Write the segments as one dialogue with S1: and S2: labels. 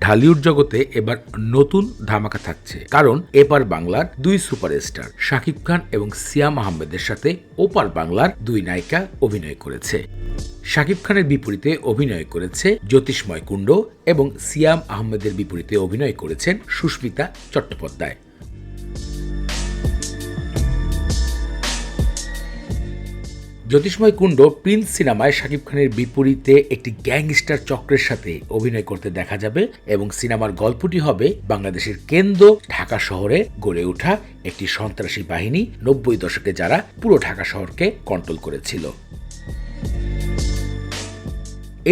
S1: ঢালিউড জগতে এবার নতুন ধামাকা থাকছে, কারণ এপার বাংলার দুই সুপারস্টার শাকিব খান এবং সিয়াম আহমেদের সাথে ওপার বাংলার দুই নায়িকা অভিনয় করেছে। শাকিব খানের বিপরীতে অভিনয় করেছে জ্যোতিষ্ময় কুণ্ড এবং সিয়াম আহমেদের বিপরীতে অভিনয় করেছেন সুস্মিতা চট্টোপাধ্যায়। জ্যোতিষ্ময় কুণ্ড প্রিন্স সিনেমায় শাকিব খানের বিপরীতে একটি গ্যাংস্টার চক্রের সাথে অভিনয় করতে দেখা যাবে এবং সিনেমার গল্পটি হবে বাংলাদেশের কেন্দ্র ঢাকা শহরে গড়ে ওঠা একটি সন্ত্রাসী বাহিনী 90 দশকে যারা পুরো ঢাকা শহরকে কন্ট্রোল করেছিল।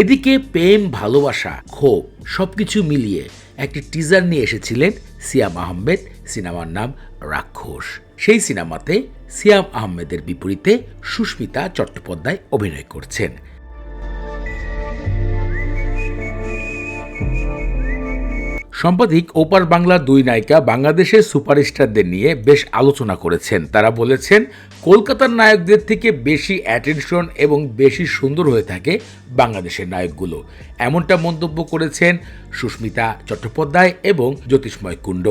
S1: এদিকে প্রেম, ভালোবাসা, ক্ষোভ সবকিছু মিলিয়ে একটি টিজার নিয়ে এসেছিলেন সিয়াম আহমেদ, সিনেমার নাম রাক্ষস। সেই সিনেমাতে সিয়াম আহমেদের বিপরীতে সুস্মিতা চট্টোপাধ্যায় অভিনয় করছেন। সাম্প্রতিক ওপার বাংলার দুই নায়িকা বাংলাদেশের সুপারস্টারদের নিয়ে বেশ আলোচনা করেছেন। তারা বলেছেন, কলকাতার নায়কদের থেকে বেশি অ্যাটেনশন এবং বেশি সুন্দর হয়ে থাকে বাংলাদেশের নায়কগুলো। এমনটা মন্তব্য করেছেন সুস্মিতা চট্টোপাধ্যায় এবং জ্যোতিষ্ময় কুণ্ড।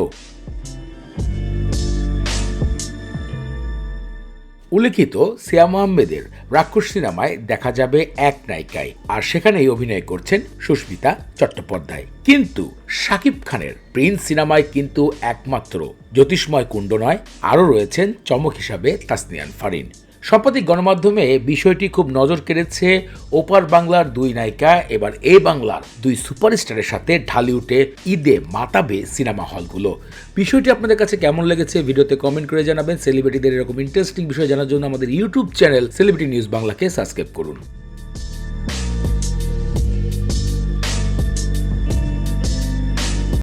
S1: উল্লেখিত সিয়াম আহমেদের রাক্ষস সিনেমায় দেখা যাবে এক নায়িকায়, আর সেখানেই অভিনয় করছেন সুস্মিতা চট্টোপাধ্যায়। কিন্তু শাকিব খানের প্রিন্স সিনেমায় কিন্তু একমাত্র জ্যোতিষ্ময় কুণ্ড নয়, আরও রয়েছেন চমক হিসাবে তাসনিয়া ফারিন। সম্প্রতি গণমাধ্যমে বিষয়টি খুব নজর কেড়েছে। ওপার বাংলার দুই নায়িকা এবার এই বাংলার দুই সুপারস্টারের সাথে ঢালিউডে ঈদে মাতাবে সিনেমা হলগুলো। বিষয়টি আপনাদের কাছে কেমন লেগেছে ভিডিওতে কমেন্ট করে জানাবেন। সেলিব্রিটিদের এরকম ইন্টারেস্টিং বিষয় জানার জন্য আমাদের ইউটিউব চ্যানেল সেলিব্রিটি নিউজ বাংলাকে সাবস্ক্রাইব করুন।